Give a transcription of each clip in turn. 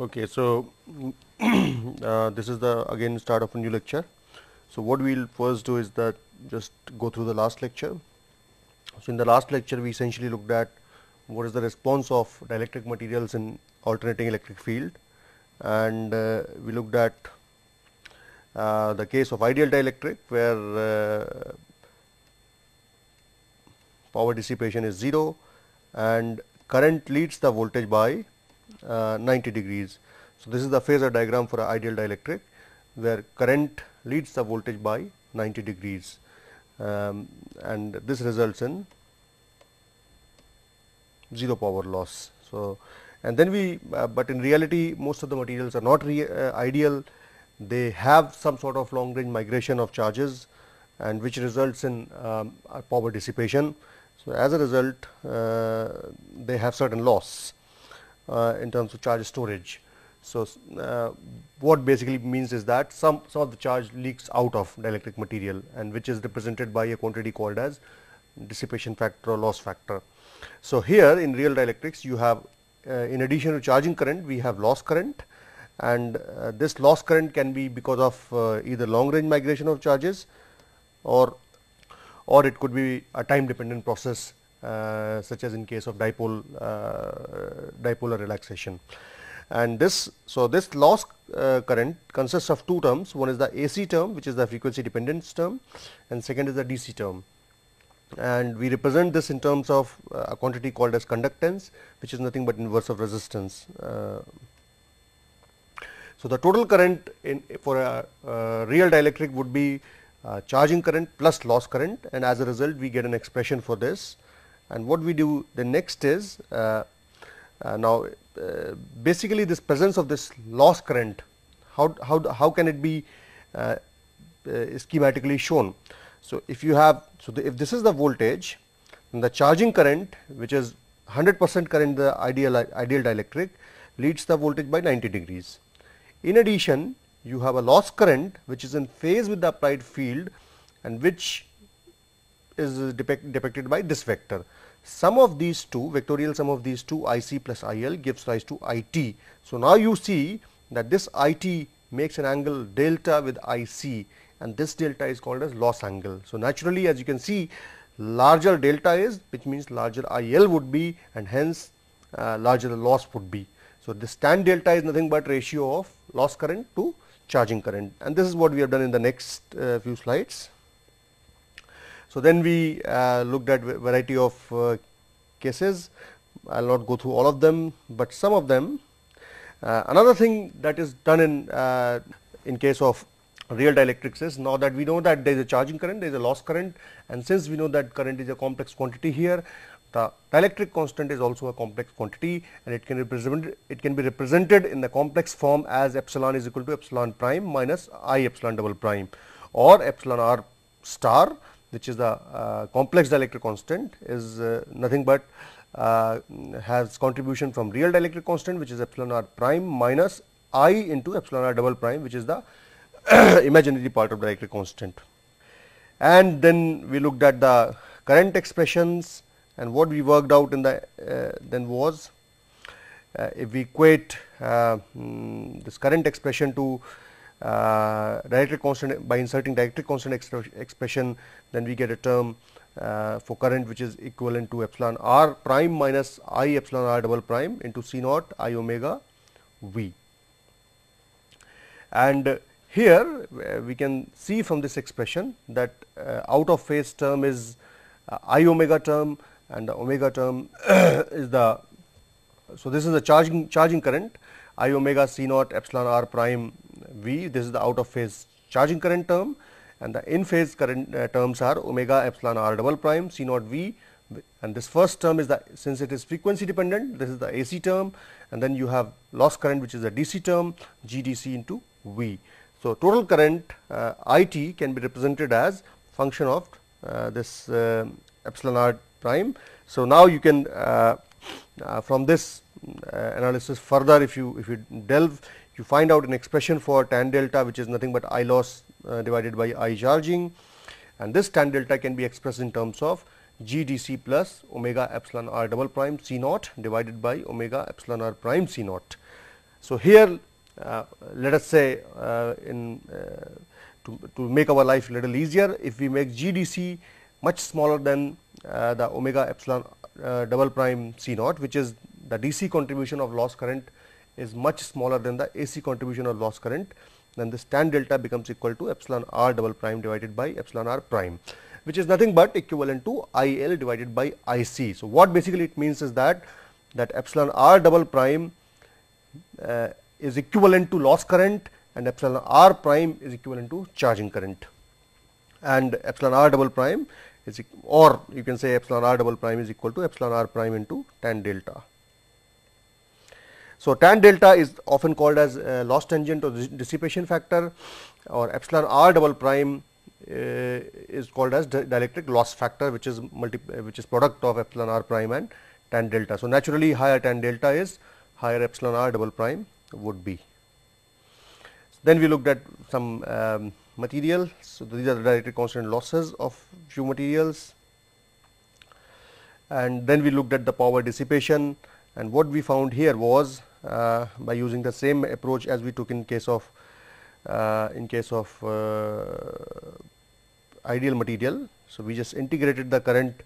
Okay, so this is the again start of a new lecture. So what we'll first do is that just go through the last lecture. So in the last lecture we essentially looked at what is the response of dielectric materials in alternating electric field, and we looked at the case of ideal dielectric where power dissipation is 0 and current leads the voltage by 90 degrees. So this is the phasor diagram for an ideal dielectric where current leads the voltage by 90 degrees, and this results in 0 power loss. So and then we but in reality most of the materials are not ideal. They have some sort of long range migration of charges, and which results in power dissipation. So as a result they have certain loss in terms of charge storage. So what basically means is that some of the charge leaks out of dielectric material, and which is represented by a quantity called as dissipation factor or loss factor. So here in real dielectrics you have in addition to charging current we have loss current, and this loss current can be because of either long range migration of charges or it could be a time dependent process such as in case of dipolar relaxation. And this loss current consists of two terms. One is the AC term, which is the frequency dependence term, and second is the DC term. And we represent this in terms of a quantity called as conductance, which is nothing but inverse of resistance. So the total current for a real dielectric would be charging current plus loss current, and as a result we get an expression for this. And what we do the next is now basically this presence of this loss current, how can it be schematically shown. So if you have if this is the voltage, then the charging current, which is 100% current, the ideal dielectric, leads the voltage by 90 degrees. In addition, you have a loss current which is in phase with the applied field, and which is depicted by this vector. Sum of these two, vectorial sum of these two, IC plus IL, gives rise to IT. So now you see that this IT makes an angle delta with IC, and this delta is called as loss angle. So naturally, as you can see, larger delta is, which means larger IL would be, and hence larger the loss would be. So this tan delta is nothing but ratio of loss current to charging current, and this is what we have done in the next few slides. So then we looked at variety of cases. I will not go through all of them, but some of them. Another thing that is done in case of real dielectrics is, now that we know that there is a charging current, there is a loss current, and since we know that current is a complex quantity here, the dielectric constant is also a complex quantity, and it can be represented in the complex form as epsilon is equal to epsilon prime minus I epsilon double prime, or epsilon r star, which is the complex dielectric constant, is nothing but has contribution from real dielectric constant, which is epsilon r prime minus I into epsilon r double prime, which is the imaginary part of dielectric constant. And then we looked at the current expressions, and what we worked out in the then was if we equate this current expression to dielectric constant by inserting dielectric constant expression, then we get a term for current which is equivalent to epsilon r prime minus I epsilon r double prime into C naught I omega V. And here we can see from this expression that out of phase term is I omega term, and the omega term is the, so this is the charging current I omega C naught epsilon r prime V. This is the out of phase charging current term, and the in phase current terms are omega epsilon r double prime C naught V, and this first term is the, since it is frequency dependent, this is the AC term, and then you have loss current which is the DC term, GDC into V. So total current IT can be represented as function of this epsilon r prime. So now you can from this analysis further, if you delve, you find out an expression for tan delta, which is nothing but I loss divided by I charging, and this tan delta can be expressed in terms of GDC plus omega epsilon r double prime C naught divided by omega epsilon r prime C naught. So, here let us say to make our life a little easier, if we make GDC much smaller than the omega epsilon double prime C naught, which is the DC contribution of loss current is much smaller than the AC contribution of loss current, then this tan delta becomes equal to epsilon r double prime divided by epsilon r prime, which is nothing but equivalent to IL divided by IC. So, what basically it means is that epsilon r double prime is equivalent to loss current and epsilon r prime is equivalent to charging current, and epsilon r double prime is, or you can say epsilon r double prime is equal to epsilon r prime into tan delta. So, tan delta is often called as loss tangent or dissipation factor, or epsilon r double prime is called as dielectric loss factor, which is product of epsilon r prime and tan delta. So, naturally higher tan delta is, higher epsilon r double prime would be. Then we looked at some material. So, these are the dielectric constant losses of few materials, and then we looked at the power dissipation, and what we found here was by using the same approach as we took in case of ideal material. So, we just integrated the current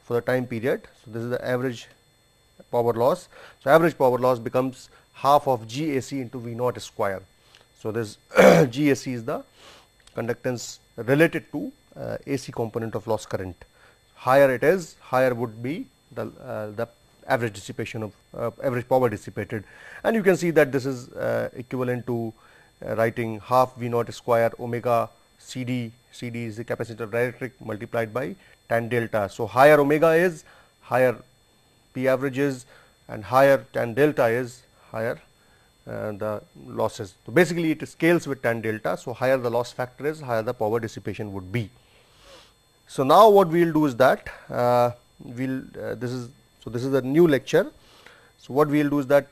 for the time period. So, this is the average power loss. So, average power loss becomes half of GAC into V naught square. So, this GAC is the conductance related to AC component of loss current. Higher it is, higher would be the average dissipation of average power dissipated, and you can see that this is equivalent to writing half V naught square omega CD. CD is the capacitor dielectric multiplied by tan delta. So, higher omega is, higher P average is, and higher tan delta is, higher the losses. So, basically it scales with tan delta. So, higher the loss factor is, higher the power dissipation would be. So, now what we will do is that this is a new lecture. So, what we will do is that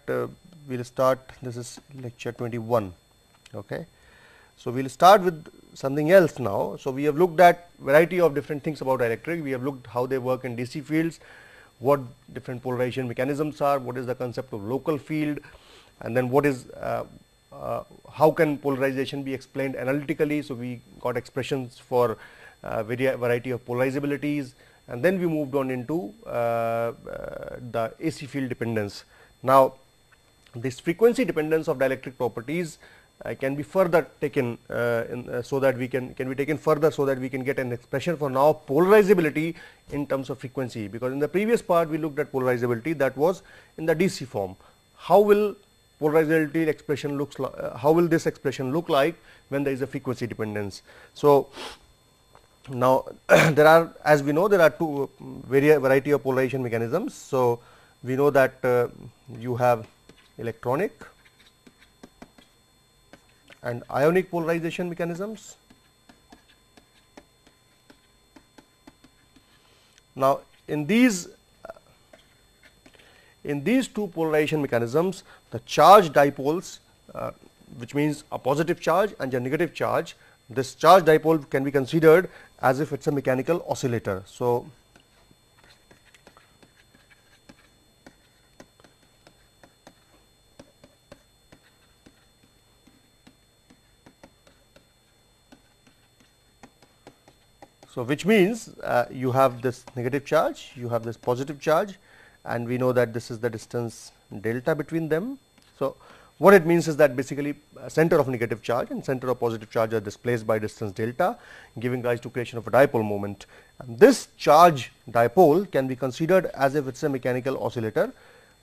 we will start, this is lecture 21. Okay. So, we will start with something else now. So, we have looked at variety of different things about dielectric. We have looked how they work in DC fields, what different polarization mechanisms are, what is the concept of local field, and then what is how can polarization be explained analytically. So, we got expressions for variety of polarizabilities, and then we moved on into the AC field dependence. Now, this frequency dependence of dielectric properties can be further taken so that we can be taken further, so that we can get an expression for now polarizability in terms of frequency, because in the previous part we looked at polarizability, that was in the DC form. How will polarizability expression looks like, how will this expression look like when there is a frequency dependence? So, now there are, as we know, there are two variety of polarization mechanisms. So, we know that you have electronic and ionic polarization mechanisms. Now, in these two polarization mechanisms, the charge dipoles, which means a positive charge and a negative charge, this charge dipole can be considered as if it is a mechanical oscillator. So, which means you have this negative charge, you have this positive charge, and we know that this is the distance delta between them. So, what it means is that basically center of negative charge and center of positive charge are displaced by distance delta, giving rise to creation of a dipole moment. And this charge dipole can be considered as if it is a mechanical oscillator,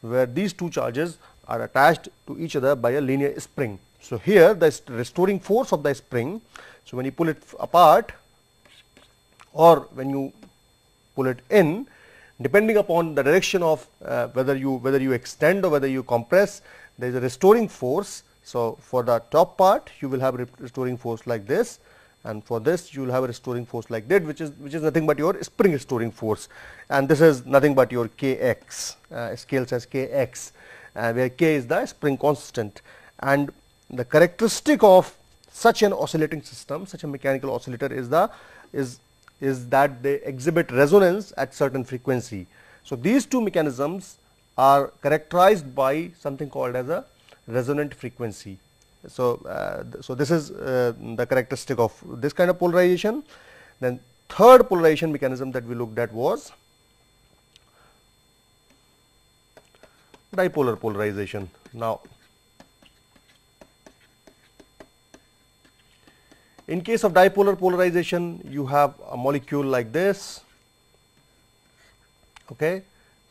where these two charges are attached to each other by a linear spring. So, here the restoring force of the spring, so when you pull it apart or when you pull it in, depending upon the direction of whether you extend or whether you compress, there is a restoring force. So, for the top part you will have a restoring force like this, and for this you will have a restoring force like that, which is nothing but your spring restoring force, and this is nothing but your Kx, scales as Kx, where K is the spring constant. And the characteristic of such an oscillating system, such a mechanical oscillator, is that they exhibit resonance at certain frequency. So, these two mechanisms are characterized by something called as a resonant frequency. So, so this is the characteristic of this kind of polarization. Then third polarization mechanism that we looked at was dipolar polarization. Now, in case of dipolar polarization, you have a molecule like this. Okay.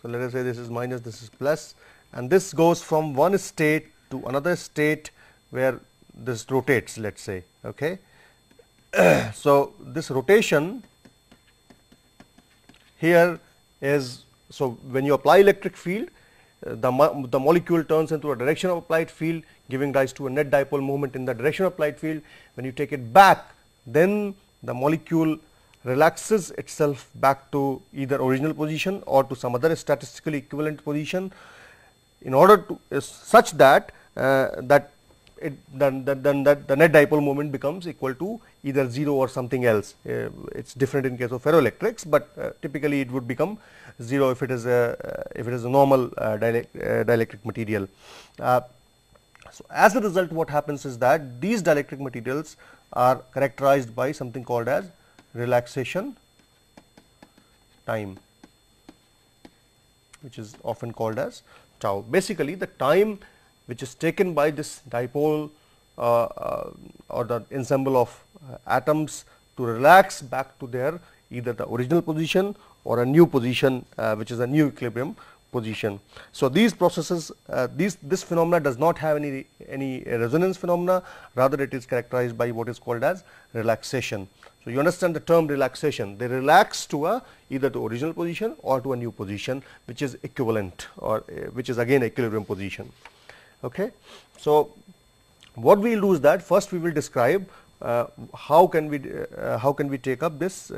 So, let us say this is minus, this is plus, and this goes from one state to another state where this rotates, let us say. Okay. So, this rotation here is, so when you apply electric field, the molecule turns into a direction of applied field, giving rise to a net dipole moment in the direction of applied field. When you take it back, then the molecule relaxes itself back to either original position or to some other statistically equivalent position, in order to such that then the net dipole moment becomes equal to either 0 or something else. It is different in case of ferroelectrics, but typically it would become 0 if it is a normal dielectric material. So, as a result, what happens is that these dielectric materials are characterized by something called as relaxation time, which is often called as tau. Basically, the time which is taken by this dipole or the ensemble of atoms to relax back to their either the original position or a new position, which is a new equilibrium position. So, these processes, this phenomena does not have any resonance phenomena, rather it is characterized by what is called as relaxation. So, you understand the term relaxation, they relax to either to original position or to a new position, which is equivalent, or which is again equilibrium position. Okay. So, what we will do is that first we will describe how can we take up this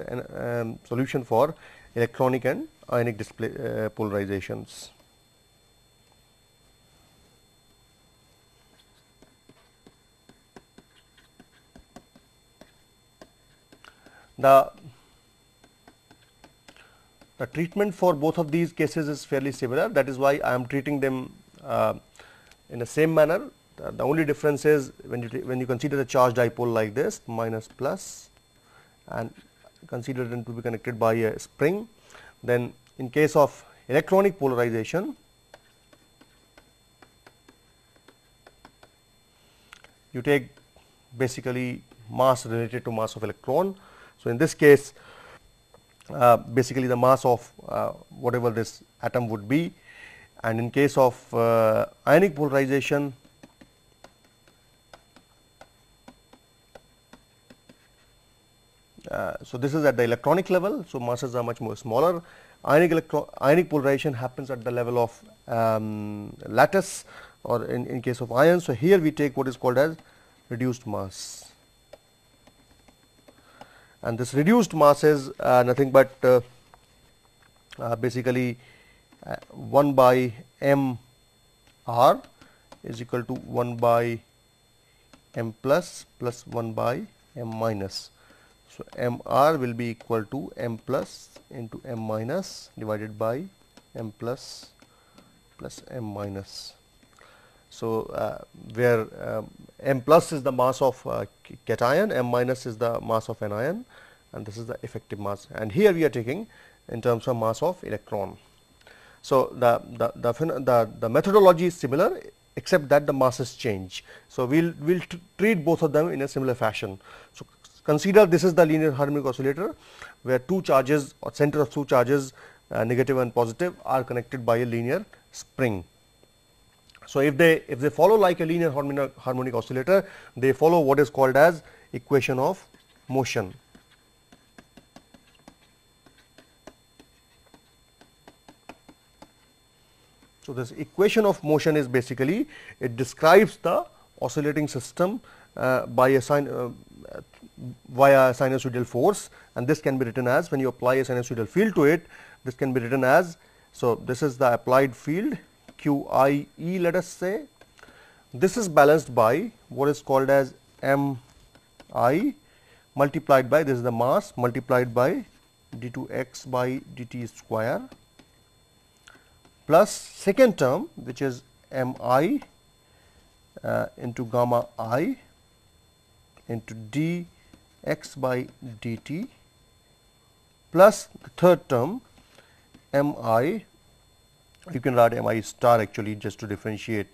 solution for electronic and ionic display polarizations. The treatment for both of these cases is fairly similar. That is why I am treating them in the same manner. The only difference is when you consider a charged dipole like this, minus plus, and consider them to be connected by a spring, then in case of electronic polarization, you take basically mass related to mass of electron. So, in this case, basically the mass of whatever this atom would be, and in case of ionic polarization, so this is at the electronic level. So, masses are much more smaller. Ionic polarization happens at the level of lattice, or in case of ions. So, here we take what is called as reduced mass, and this reduced mass is nothing but basically 1 by m r is equal to 1 by m plus 1 by m minus. So, m r will be equal to m plus into m minus divided by m plus m minus. So, where m plus is the mass of cation, m minus is the mass of anion, and this is the effective mass, and here we are taking in terms of mass of electron. So, the methodology is similar, except that the masses change. So, we will treat both of them in a similar fashion. So, consider this is the linear harmonic oscillator, where two charges or center of two charges, negative and positive, are connected by a linear spring. So, if they follow like a linear harmonic oscillator, they follow what is called as equation of motion. So, this equation of motion is basically, it describes the oscillating system by a via sinusoidal force, and this can be written as, when you apply a sinusoidal field to it, this can be written as, so this is the applied field q I e, let us say. This is balanced by what is called as m I multiplied by, this is the mass, multiplied by d2x by dt square, plus second term which is m I into gamma I into dx by dt plus the third term mi, you can write mi star actually just to differentiate.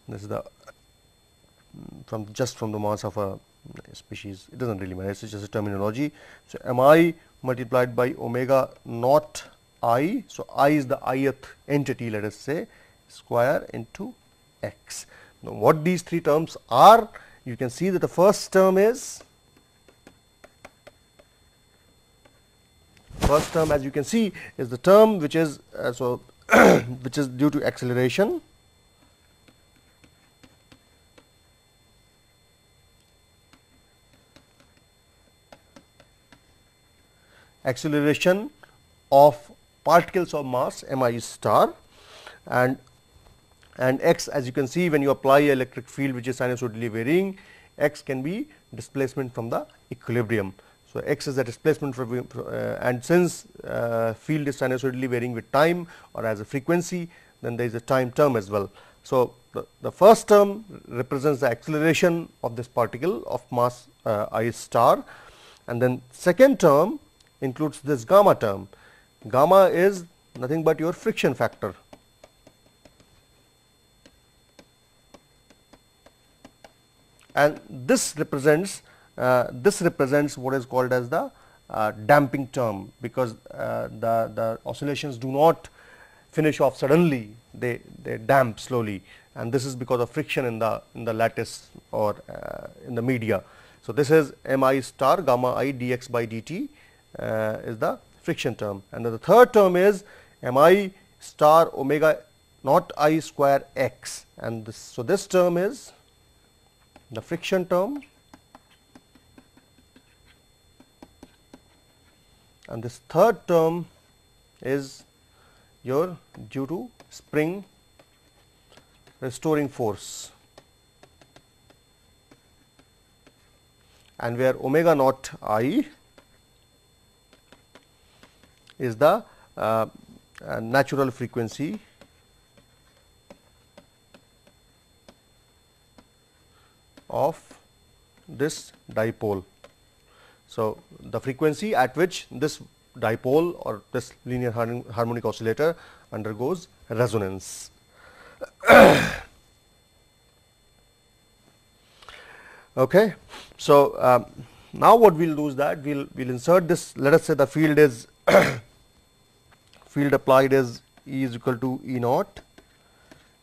This is the from the mass of a species, it does not really matter, it is just a terminology. So, mi multiplied by omega naught I, so I is the ith entity, let us say, square into x. Now, what these three terms are, you can see that the first term is, as you can see, is the term which is which is due to acceleration. Acceleration of particles of mass mi star, and x, as you can see, when you apply electric field which is sinusoidally varying, x can be displacement from the equilibrium. So, x is the displacement from and since field is sinusoidally varying with time or as a frequency, then there is a time term as well. So, the first term represents the acceleration of this particle of mass I star, and then second term includes this gamma term. Gamma is nothing but your friction factor. And this represents what is called as the damping term, because the oscillations do not finish off suddenly, they damp slowly, and this is because of friction in the lattice or in the media. So, this is mi star gamma I dx by dt is the friction term, and the third term is mi star omega naught I square x, and this, so this term is the friction term, and this third term is your due to spring restoring force, and where omega naught I is the natural frequency of this dipole. So, the frequency at which this dipole or this linear harmonic oscillator undergoes resonance. Okay. So, now what we will do is that we will insert this, let us say the field is field applied is E is equal to E naught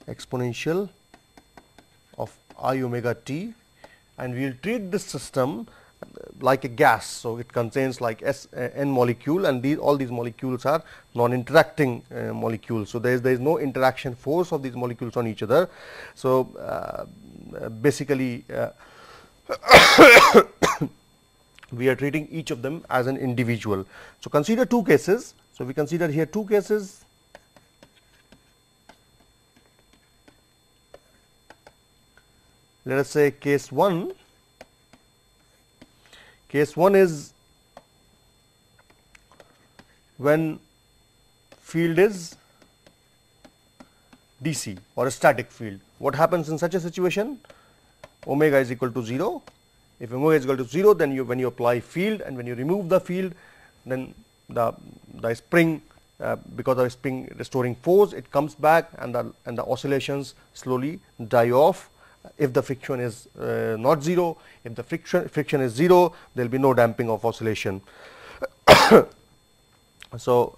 exponential of I omega t, and we will treat this system like a gas. So, it contains like n molecule, and all these molecules are non-interacting molecules. So, there is no interaction force of these molecules on each other. So, basically we are treating each of them as an individual. So, consider two cases. So, we consider here two cases. Let us say case 1. Case 1 is when field is DC or a static field. What happens in such a situation? Omega is equal to 0. If omega is equal to 0, then when you apply field, and when you remove the field, then the spring, because of spring restoring force, it comes back, and the oscillations slowly die off. If the friction is not 0, if the friction is 0, there will be no damping of oscillation. So,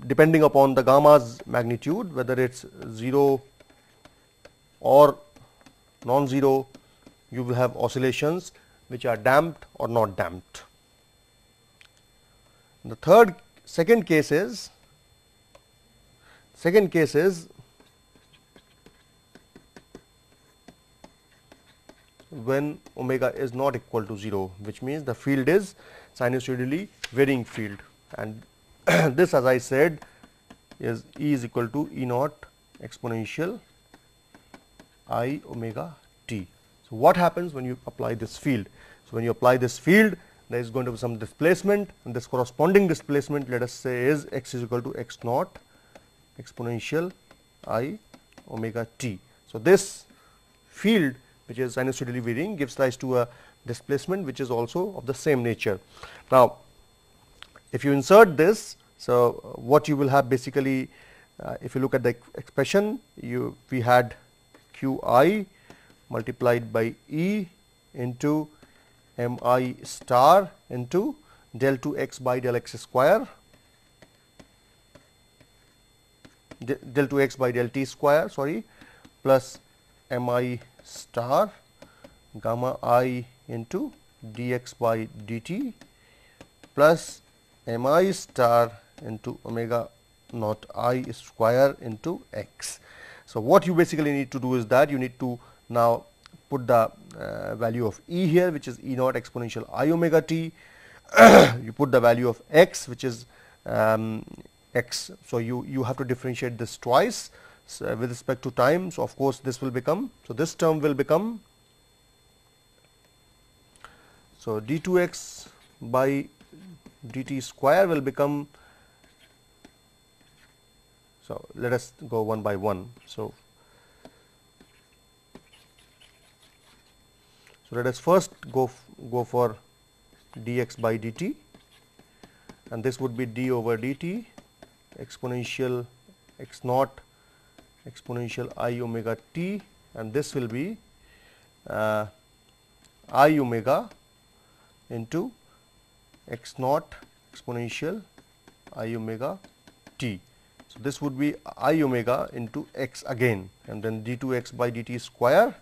depending upon the gamma's magnitude, whether it is 0 or non-zero, you will have oscillations which are damped or not damped. The second case is when omega is not equal to 0, which means the field is sinusoidally varying field, and this, as I said, is E is equal to E naught exponential I omega t. So, what happens when you apply this field? So, when you apply this field, there is going to be some displacement, and this corresponding displacement, let us say, is x is equal to x naught exponential I omega t. So, this field which is sinusoidally varying gives rise to a displacement which is also of the same nature. Now, if you insert this, so what you will have basically, if you look at the expression, we had Qi multiplied by E into Mi star into del 2x by del x square, del 2x by del t square, sorry, plus Mi star gamma I into dx by dt plus Mi star into omega naught I square into x. So, what you basically need to do is that you need to now put the value of E here, which is E naught exponential I omega t. You put the value of x, which is x. So, you have to differentiate this twice. So, with respect to time. So, of course, this will become, so this term will become, so d2x by dt square will become, so let us go one by one. So let us first go for dx by dt, and this would be d over dt exponential x naught exponential I omega t, and this will be I omega into x naught exponential I omega t. So, this would be I omega into x again, and then d2x by dt square.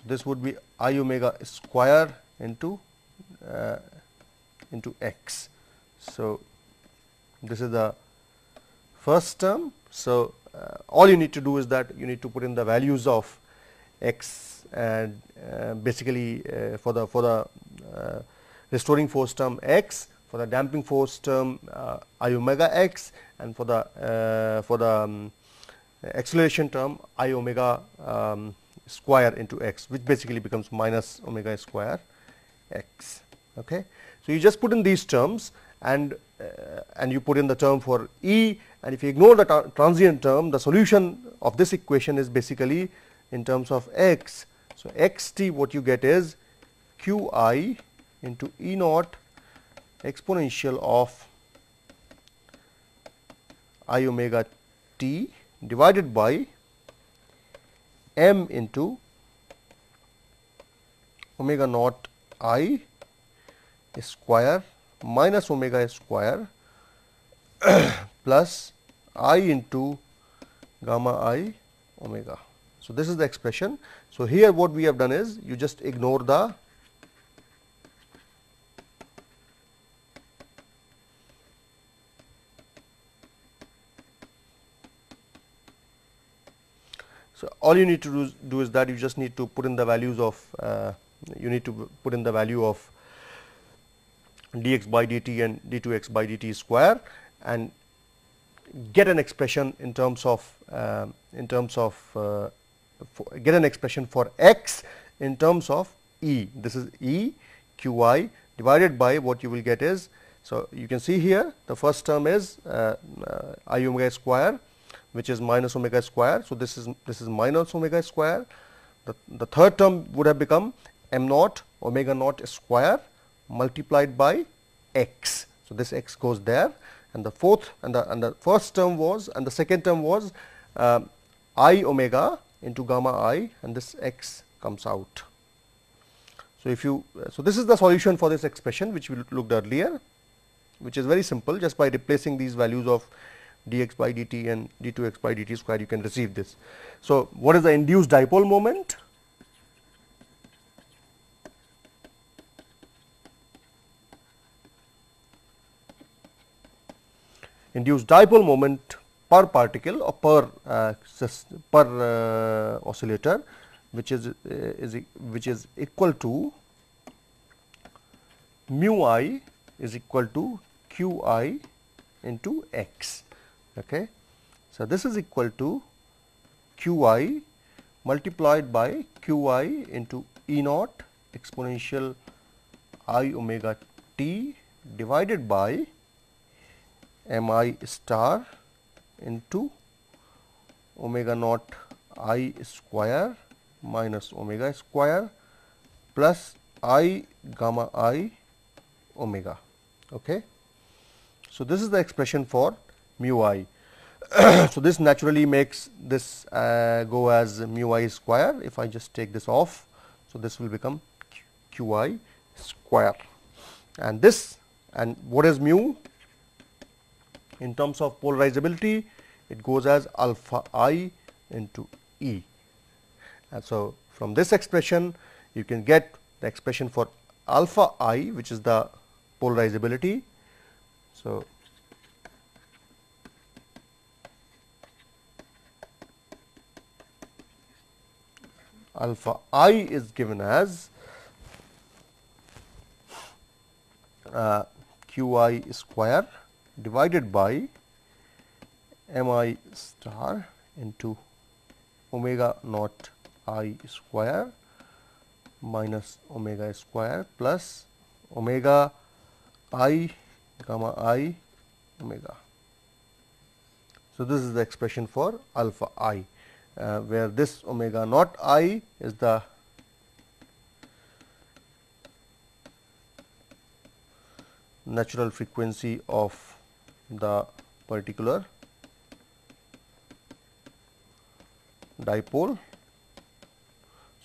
This would be I omega square into x. So, this is the first term. So, all you need to do is that you need to put in the values of x and basically for the restoring force term x, for the damping force term I omega x, and for the acceleration term I omega square into x, which basically becomes minus omega square x. Okay. So, you just put in these terms and you put in the term for E, and if you ignore the transient term, the solution of this equation is basically in terms of x. So, x t, what you get is q I into E naught exponential of I omega t divided by m into omega naught I square minus omega square plus I into gamma I omega. So, this is the expression. So, here what we have done is you just ignore the all you need to do is that you just need to put in the values of you need to put in the value of dx by dt and d2x by dt square and get an expression in terms of get an expression for x in terms of E. This is E q I divided by what you will get is, so you can see here the first term is I omega square, which is minus omega square. So, this is minus omega square. The third term would have become m naught omega naught square multiplied by x. So, this x goes there, and the fourth and the first term was, and the second term was I omega into gamma I, and this x comes out. So, if you so this is the solution for this expression which we looked earlier, which is very simple. Just by replacing these values of dx by dt and d2x by dt square, you can receive this. So, what is the induced dipole moment? Induced dipole moment per particle or per oscillator, which is equal to mu I is equal to q I into x. Okay. So, this is equal to q I multiplied by q I into E naught exponential I omega t divided by m I star into omega naught I square minus omega square plus I gamma I omega. Okay. So, this is the expression for mu I. So, this naturally makes this go as mu I square. If I just take this off, so this will become q I square, and this, and what is mu in terms of polarizability? It goes as alpha I into E. And so, from this expression you can get the expression for alpha I, which is the polarizability. So, alpha I is given as q I square divided by m I star into omega naught I square minus omega square plus omega I gamma I omega. So, this is the expression for alpha I, where this omega naught I is the natural frequency of the particular dipole.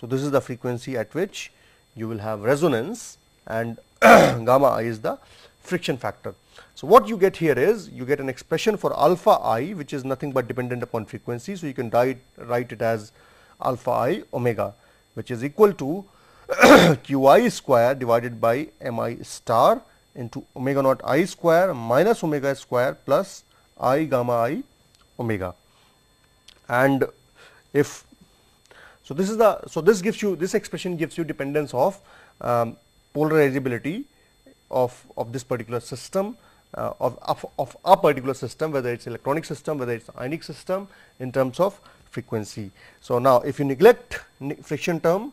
So, this is the frequency at which you will have resonance, and gamma I is the friction factor. So, what you get here is you get an expression for alpha I, which is nothing but dependent upon frequency. So, you can write it as alpha I omega, which is equal to q I square divided by m I star into omega naught I square minus omega square plus I gamma I omega. And if so, this is the, so this gives you, this expression gives you dependence of polarizability of this particular system, of a particular system, whether it is electronic system, whether it is ionic system, in terms of frequency. So, now if you neglect friction term,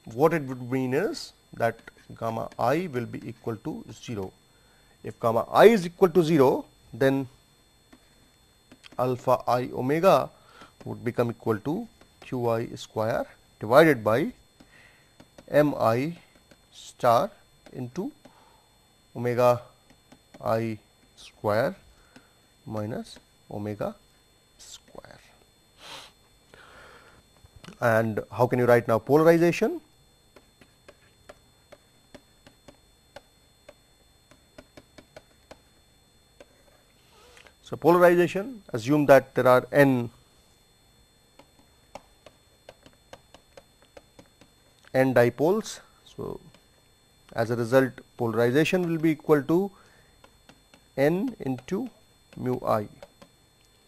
what it would mean is that gamma I will be equal to 0. If gamma I is equal to 0, then alpha I omega would become equal to q I square divided by m I star into omega I square minus omega square. And how can you write now polarization? So, polarization, assume that there are n dipoles. So, as a result polarization will be equal to n into mu I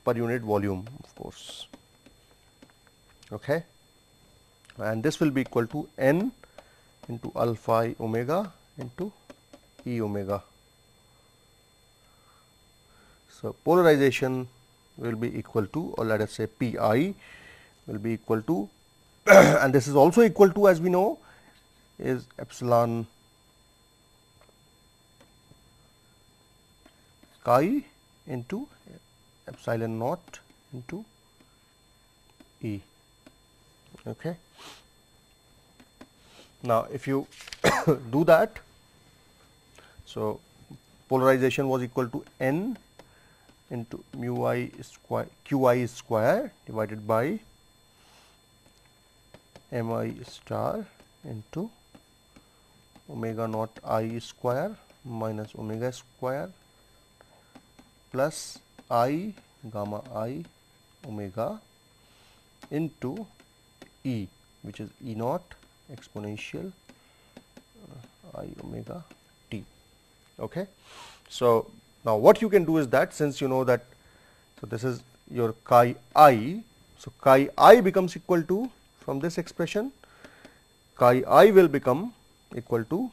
per unit volume, of course, okay, and this will be equal to n into alpha I omega into E omega. So, polarization will be equal to, or let us say P I will be equal to and this is also equal to, as we know, is epsilon chi into epsilon naught into E. Okay. Now, if you do that, so polarization was equal to n into mu I square q I square divided by m I star into omega naught I square minus omega square plus I gamma I omega into E, which is E naught exponential I omega t. Okay. So, now what you can do is that, since you know that, so this is your chi I. So, chi I becomes equal to, from this expression, chi I will become equal to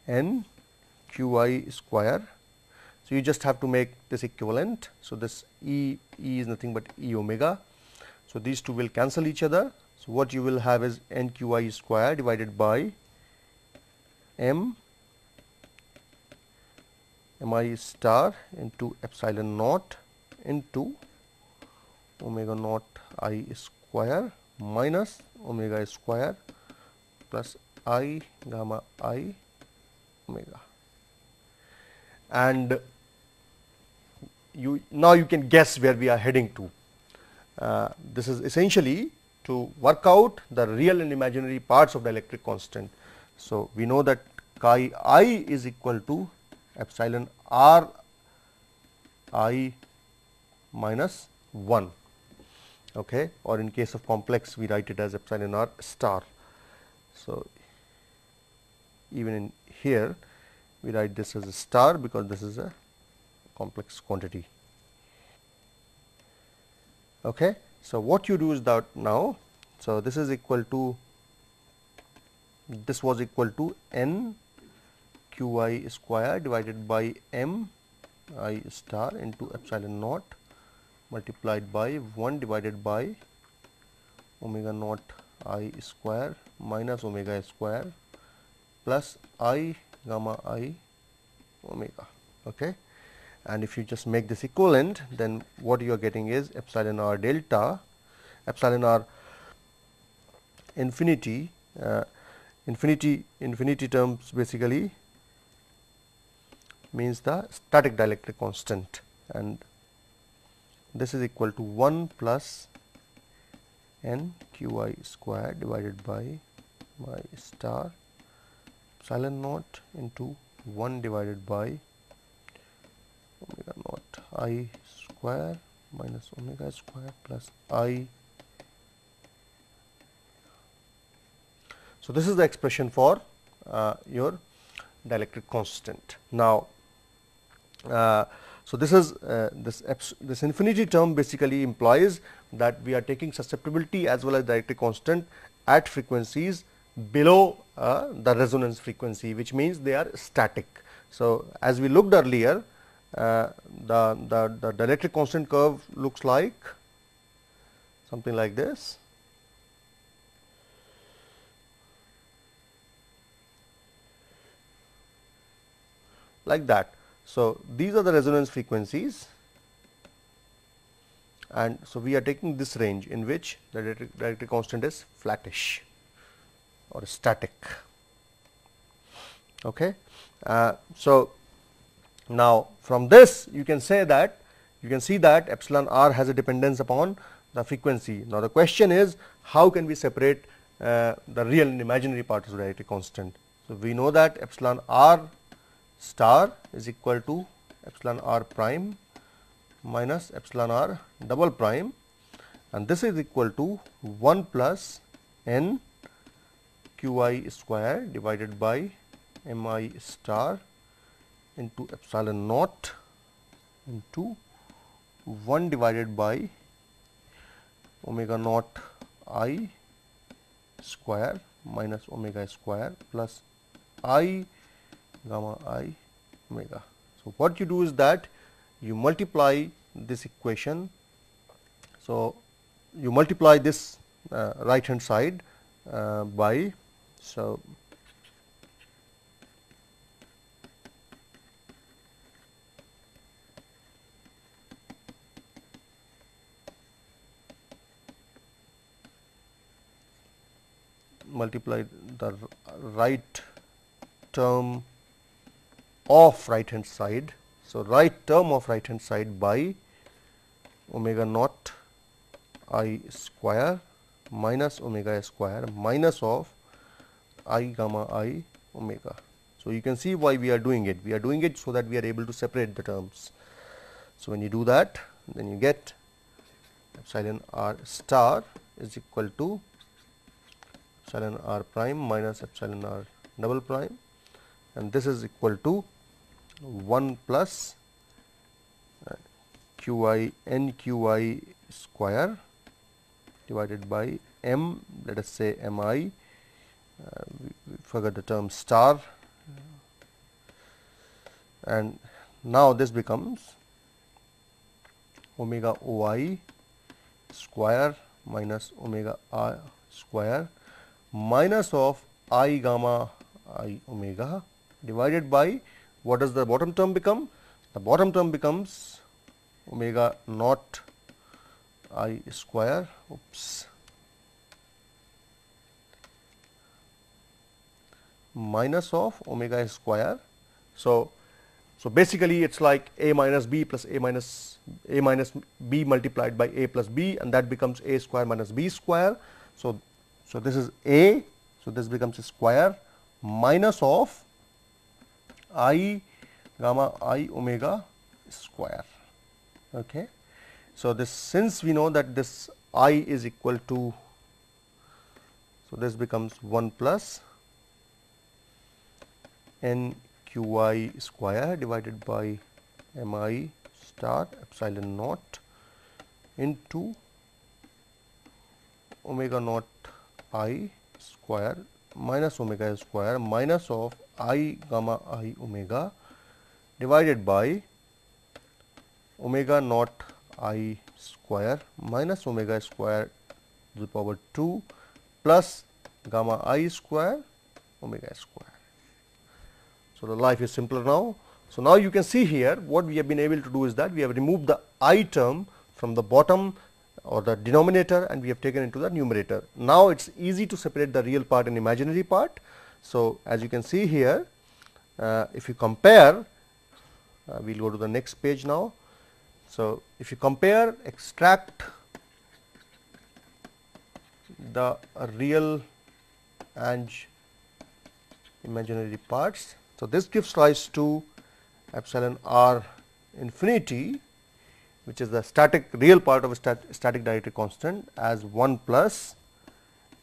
n q I square. So, you just have to make this equivalent. So, this E is nothing but E omega. So, these two will cancel each other. So, what you will have is n q I square divided by m mi star into epsilon naught into omega naught I square minus omega square plus I gamma I omega. And now you can guess where we are heading to. This is essentially to work out the real and imaginary parts of the electric constant. So, we know that chi I is equal to epsilon r I minus 1, okay, or in case of complex we write it as epsilon r star. So, even in here we write this as a star because this is a complex quantity. Okay. So, what you do is that now, so this is equal to, this was equal to n q I square divided by m I star into epsilon naught multiplied by 1 divided by omega naught I square minus omega square plus I gamma I omega. Okay. And if you just make this equivalent, then what you are getting is epsilon r delta, epsilon r infinity, infinity terms basically means the static dielectric constant, and this is equal to 1 plus n q I square divided by my star epsilon naught into 1 divided by omega naught I square minus omega square plus I. So, this is the expression for your dielectric constant. Now, so this is this infinity term basically implies that we are taking susceptibility as well as dielectric constant at frequencies below the resonance frequency, which means they are static. So, as we looked earlier, the dielectric constant curve looks like something like this. Like that. So, these are the resonance frequencies, and so we are taking this range in which the dielectric constant is flattish or static. Okay. So, now from this you can say that you can see that epsilon r has a dependence upon the frequency. Now, the question is how can we separate the real and imaginary parts of the dielectric constant. So, we know that epsilon r star is equal to epsilon r prime minus epsilon r double prime, and this is equal to 1 plus n q I square divided by m I star into epsilon naught into 1 divided by omega naught I square minus omega square plus I gamma I omega. So, what you do is that you multiply this equation. So, you multiply this right hand side by, so multiply the right term of right hand side. So, right term of right hand side by omega naught I square minus omega square minus of I gamma I omega. So, you can see why we are doing it. We are doing it so that we are able to separate the terms. So, when you do that, then you get epsilon r star is equal to epsilon r prime minus epsilon r double prime, and this is equal to 1 plus q I n q I square divided by m, let us say m I, we forgot the term star, and now this becomes omega o I square minus omega I square minus of I gamma I omega divided by what does the bottom term become? The bottom term becomes omega naught I square, minus of omega square. So basically it's like a minus b plus a minus b multiplied by a plus b, and that becomes a square minus b square. So this is a, so this becomes a square minus of I gamma I omega square. Okay. So this, since we know that this I is equal to, so this becomes 1 plus n qi square divided by mi star epsilon naught into omega naught I square minus omega square minus of I gamma I omega divided by omega naught I square minus omega square to the power 2 plus gamma I square omega square. So the life is simpler now. So now you can see here what we have been able to do is that we have removed the I term from the bottom or the denominator and we have taken into the numerator. Now it's easy to separate the real part and imaginary part. So as you can see here, if you compare, we'll go to the next page now. So if you compare, extract the real and imaginary parts. So this gives rise to epsilon r infinity, which is the static real part of a static dielectric constant, as 1 plus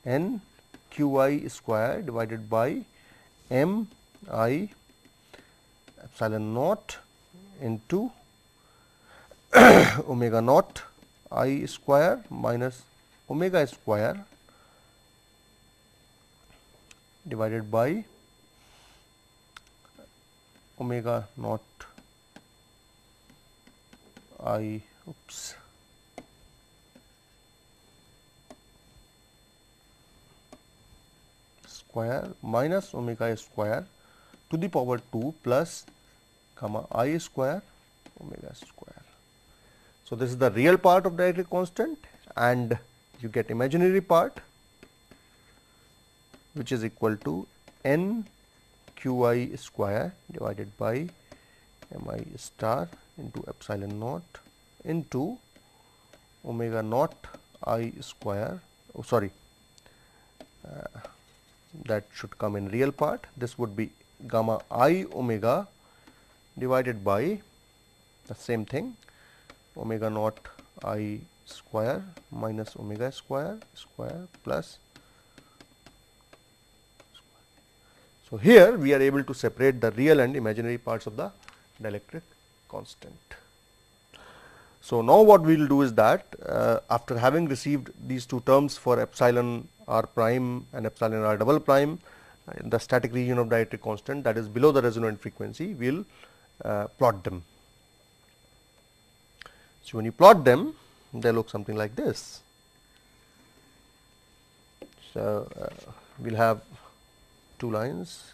n qi square divided by m I epsilon naught into omega naught I square minus omega square divided by omega naught I square minus omega square to the power 2 plus gamma I square omega square. So this is the real part of dielectric constant, and you get imaginary part which is equal to n qi square divided by mi star into epsilon naught into omega naught I square, that should come in real part. This would be gamma I omega divided by the same thing, omega naught I square minus omega square plus. So here we are able to separate the real and imaginary parts of the dielectric constant. So now what we will do is that after having received these two terms for epsilon r prime and epsilon r double prime in the static region of dielectric constant, that is below the resonant frequency, we will plot them. So when you plot them, they look something like this. So we will have two lines.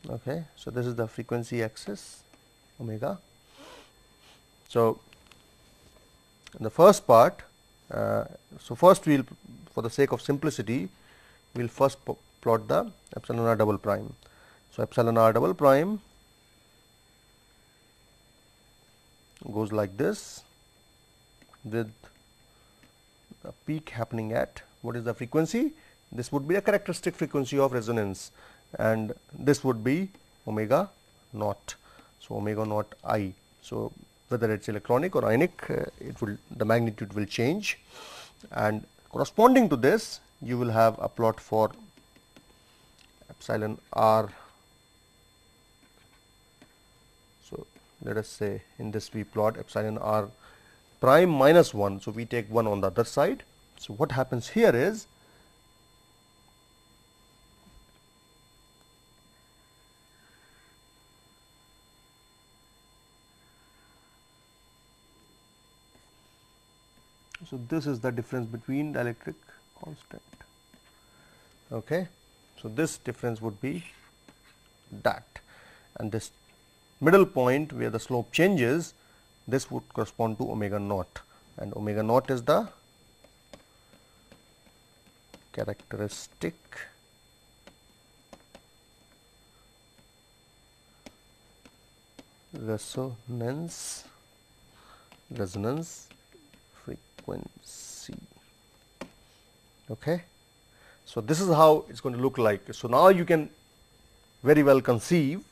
Okay, so this is the frequency axis omega. So in the first part, so first we will, for the sake of simplicity, we will first plot the epsilon r double prime. So epsilon r double prime goes like this, with the peak happening at, what is the frequency? This would be a characteristic frequency of resonance, and this would be omega naught. So omega naught I. So whether it's electronic or ionic, it will, the magnitude will change, and corresponding to this you will have a plot for epsilon r. So let us say in this we plot epsilon r prime minus 1. So we take 1 on the other side. So what happens here is, so this is the difference between dielectric constant. Okay. So, this difference would be that, and this middle point where the slope changes, this would correspond to omega naught, and omega naught is the characteristic resonance frequency. Okay. So, this is how it is going to look like. So, now you can very well conceive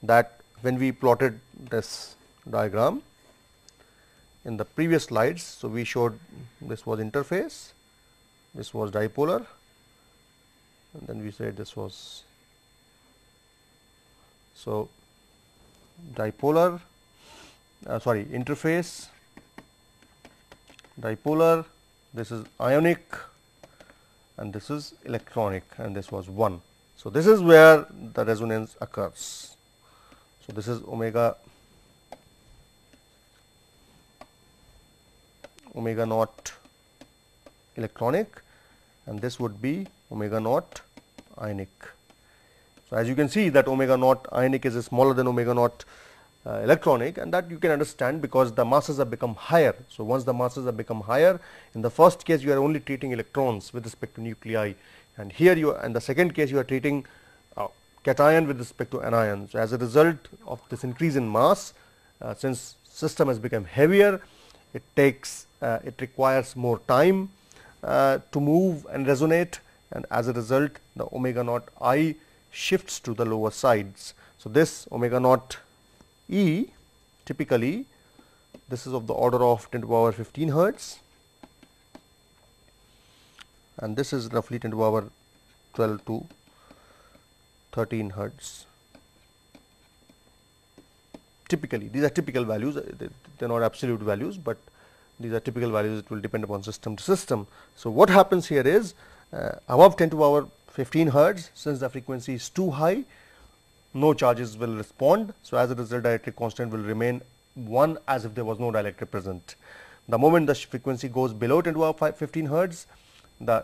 that when we plotted this diagram in the previous slides. So, we showed this was interface, this was dipolar, and then we said this was, so dipolar, sorry, interface, dipolar, this is ionic, and this is electronic, and this was 1. So, this is where the resonance occurs. So, this is omega naught electronic, and this would be omega naught ionic. So, as you can see that omega naught ionic is smaller than omega naught electronic, and that you can understand because the masses have become higher. So, once the masses have become higher, in the first case you are only treating electrons with respect to nuclei, and here you are, in the second case you are treating cation with respect to anions. So, as a result of this increase in mass, since system has become heavier, it takes it requires more time to move and resonate, and as a result the omega naught I shifts to the lower sides. So, this omega naught E typically this is of the order of 10 to the power 15 hertz, and this is roughly 10 to the power 12 to 13 hertz. Typically, these are typical values, they are not absolute values, but these are typical values. It will depend upon system to system. So, what happens here is above 10 to the power 15 hertz, since the frequency is too high, no charges will respond. So, as a result dielectric constant will remain 1 as if there was no dielectric present. The moment the frequency goes below 10 to the power 15 hertz, the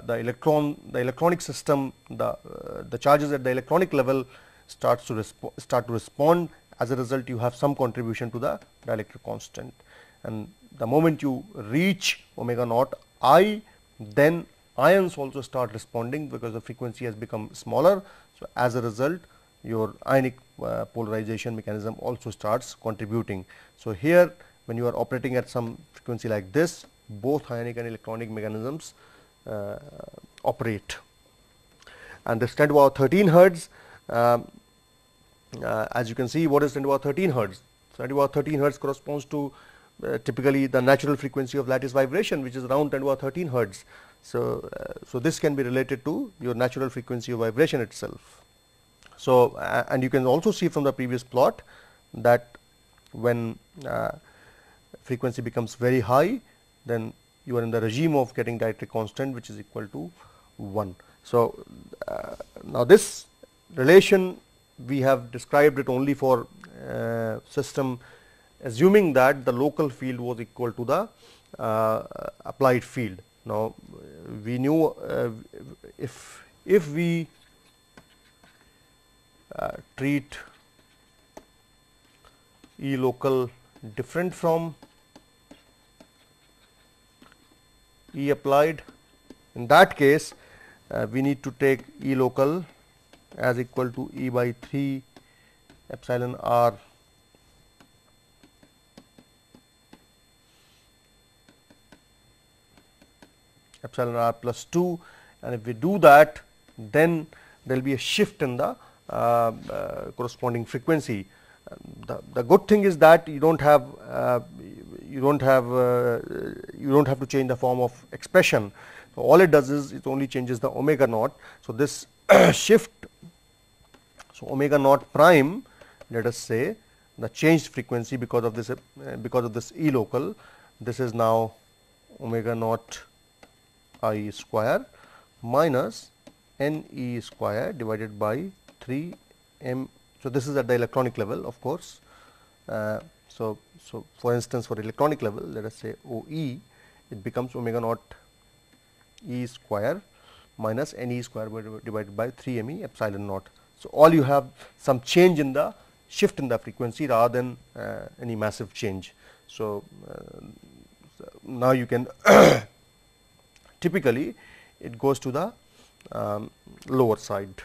electronic system, the charges at the electronic level start to respond. As a result, you have some contribution to the dielectric constant, and the moment you reach omega naught I, then ions also start responding because the frequency has become smaller. So, as a result your ionic polarization mechanism also starts contributing. So, here when you are operating at some frequency like this, both ionic and electronic mechanisms operate. And this 10 to the power 13 hertz, as you can see, what is 10 to the power 13 hertz? 10 to the power 13 hertz corresponds to typically the natural frequency of lattice vibration, which is around 10 to the power 13 hertz. So, so this can be related to your natural frequency of vibration itself. So, and you can also see from the previous plot that when frequency becomes very high, then you are in the regime of getting dielectric constant, which is equal to 1. So, now this relation we have described it only for system assuming that the local field was equal to the applied field. Now, we knew if we treat E local different from E applied, in that case we need to take E local as equal to E by 3 epsilon r plus 2, and if we do that, then there will be a shift in the corresponding frequency. The good thing is that you don't have to change the form of expression. So, all it does is it only changes the omega naught. So, this shift, so omega naught prime, let us say the changed frequency because of this E local, this is now omega naught I square minus n E square divided by 3 m. So, this is at the electronic level, of course. So, for instance, for electronic level, let us say OE, it becomes omega naught E square minus Ne square divided by 3 Me epsilon naught. So, all you have some change in the shift in the frequency rather than any massive change. So, now you can typically it goes to the lower side,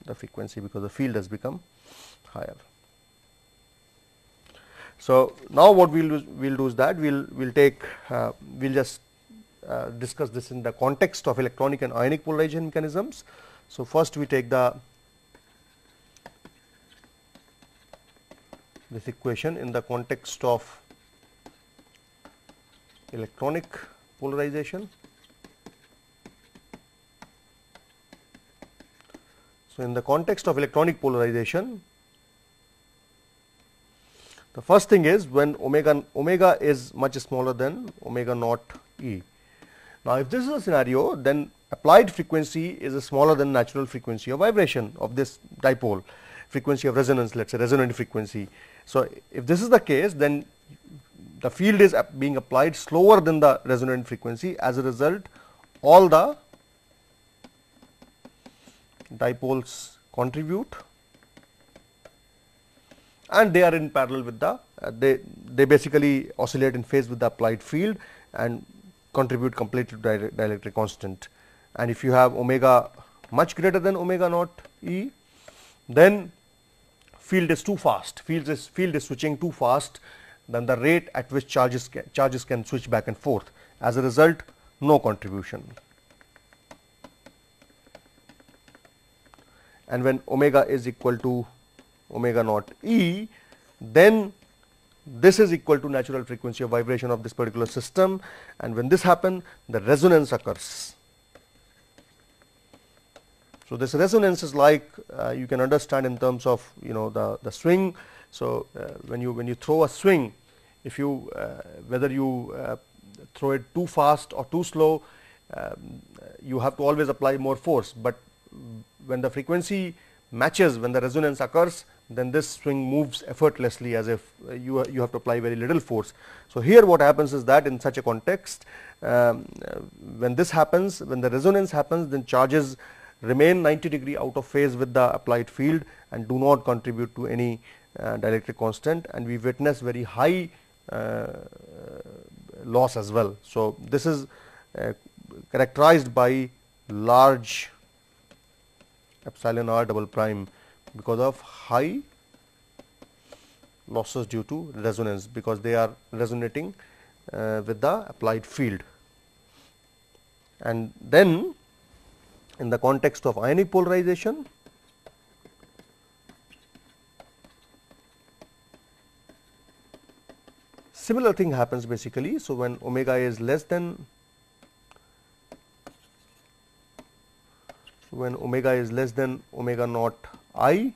the frequency, because the field has become higher. So, now what we will do is that we will take we will just discuss this in the context of electronic and ionic polarization mechanisms. So, first we take this equation in the context of electronic polarization. So, in the context of electronic polarization, the first thing is when omega is much smaller than omega naught E. Now, if this is a scenario, then applied frequency is smaller than natural frequency of vibration of this dipole, frequency of resonance, let us say resonant frequency. So, if this is the case, then the field is being applied slower than the resonant frequency. As a result, all the dipoles contribute, and they are in parallel with the they basically oscillate in phase with the applied field and contribute completely to dielectric constant. And if you have omega much greater than omega naught E, then field is too fast, field is switching too fast than the rate at which charges can switch back and forth. As a result, no contribution. And when omega is equal to omega naught E, then this is equal to natural frequency of vibration of this particular system, and when this happens, the resonance occurs. So, this resonance is like you can understand in terms of the swing. So, when you throw a swing, if you whether you throw it too fast or too slow, you have to always apply more force, but when the frequency matches, when the resonance occurs, then this swing moves effortlessly as if you have to apply very little force. So, here what happens is that in such a context, when this happens, when the resonance happens, then charges remain 90° out of phase with the applied field and do not contribute to any dielectric constant, and we witness very high loss as well. So, this is characterized by large epsilon r double prime because of high losses due to resonance, because they are resonating with the applied field. And then in the context of ionic polarization, similar thing happens basically. So, when omega is less than omega naught I,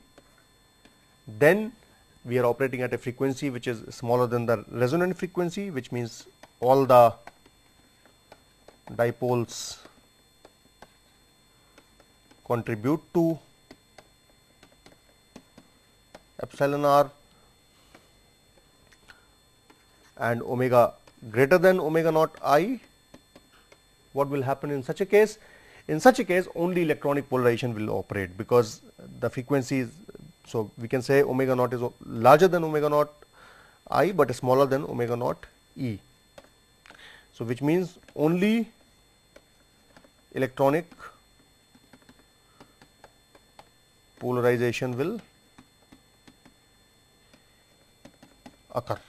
then we are operating at a frequency which is smaller than the resonant frequency, which means all the dipoles contribute to epsilon r, and omega greater than omega naught I. What will happen in such a case? In such a case, only electronic polarization will operate, because the frequency is, so we can say omega naught is larger than omega naught I, but smaller than omega naught E. So, which means only electronic polarization will occur,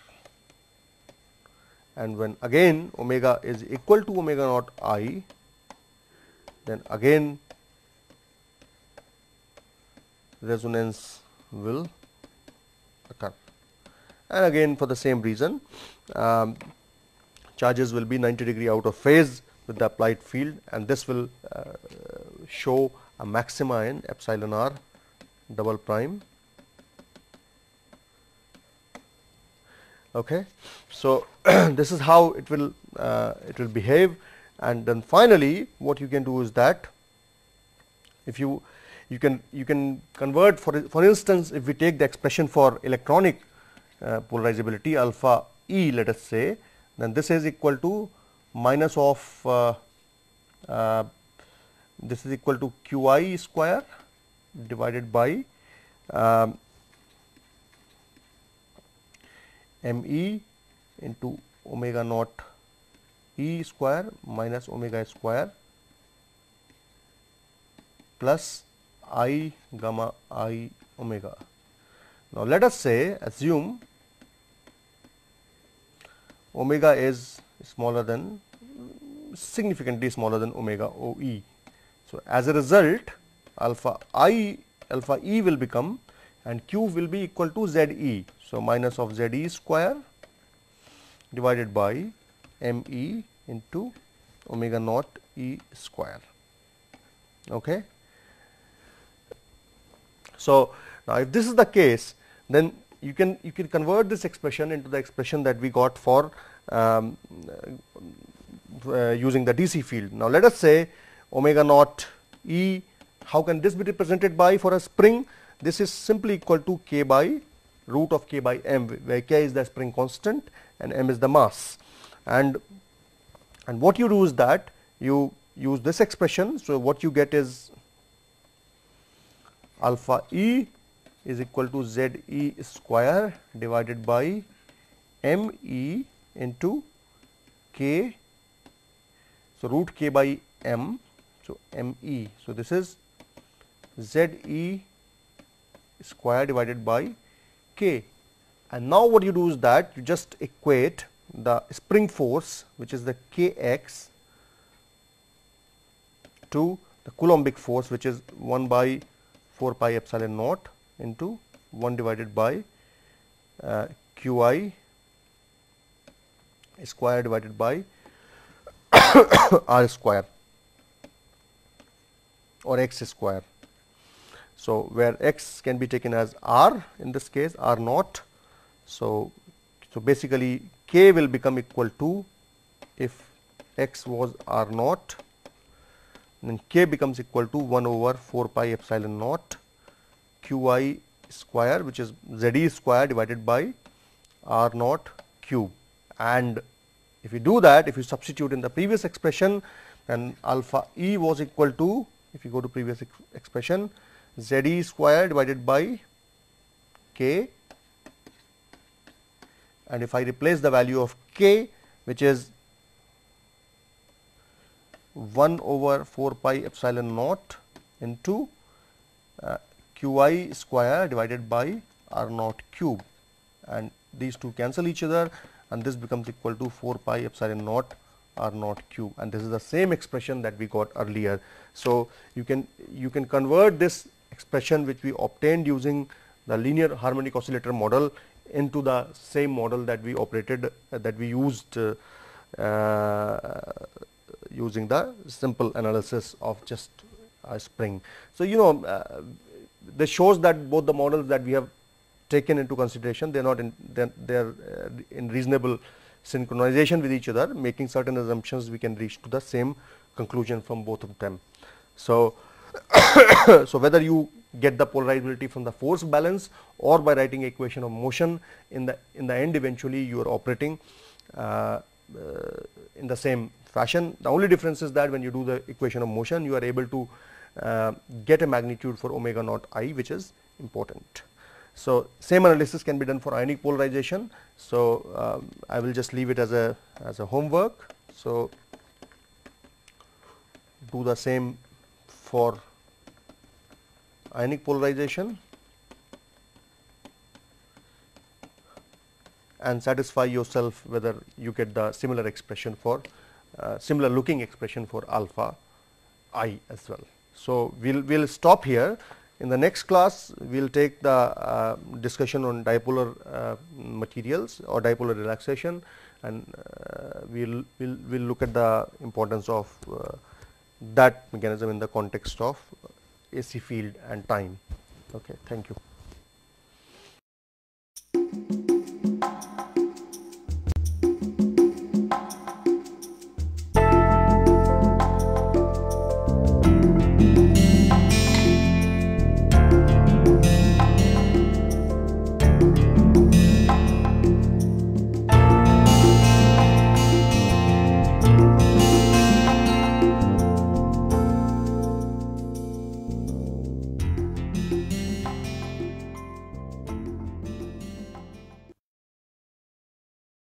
and when again omega is equal to omega naught I, then again resonance will occur, and again for the same reason charges will be 90° out of phase with the applied field, and this will show a maxima in epsilon r double prime. Okay. So, this is how it will behave. And then finally, what you can do is that if you can convert, for instance, if we take the expression for electronic polarizability alpha E, let us say, then this is equal to minus of this is equal to Qi square divided by Me into omega naught E square minus omega square plus I gamma I omega. Now, let us say, assume omega is smaller than, significantly smaller than omega OE. So, as a result, alpha E will become, and Q will be equal to ZE. So, minus of ZE square divided by ME into omega naught E square. Okay. So, now if this is the case, then you can convert this expression into the expression that we got for using the DC field. Now, let us say omega naught E, how can this be represented by for a spring? This is simply equal to K by root of K by M, where K is the spring constant and M is the mass. And what you do is that you use this expression. So, what you get is alpha E is equal to ZE square divided by ME into K, so root K by M, so ME. So, this is ZE square divided by K, and now what you do is that you just equate the spring force, which is the Kx, to the Coulombic force, which is 1 by 4 pi epsilon naught into 1 divided by Qi square divided by R square or X square. So, where X can be taken as R, in this case R naught. So, basically K will become equal to, if X was R naught, then K becomes equal to 1 over 4 pi epsilon naught Qi square, which is ZE square divided by R naught cube. And if you do that, if you substitute in the previous expression, then alpha E was equal to, if you go to previous expression, ZE square divided by K, and if I replace the value of K, which is 1 over 4 pi epsilon naught into Qi square divided by R naught cube, and these two cancel each other, and this becomes equal to 4 pi epsilon naught R naught cube, and this is the same expression that we got earlier. So, you can convert this expression which we obtained using the linear harmonic oscillator model into the same model that we operated, that we used using the simple analysis of just a spring. So, this shows that both the models that we have taken into consideration, they are not in, they are in reasonable synchronization with each other. Making certain assumptions, we can reach to the same conclusion from both of them. So, so whether you get the polarizability from the force balance or by writing equation of motion, in the end eventually you are operating in the same fashion. The only difference is that when you do the equation of motion, you are able to get a magnitude for omega naught I, which is important. So, same analysis can be done for ionic polarization. So, I will just leave it as a homework. So, do the same for ionic polarization and satisfy yourself whether you get the similar expression for similar looking expression for alpha I as well. So, we'll stop here. In the next class, we will take the discussion on dipolar materials or dipolar relaxation, and we'll look at the importance of that mechanism in the context of AC field and time. Okay, thank you.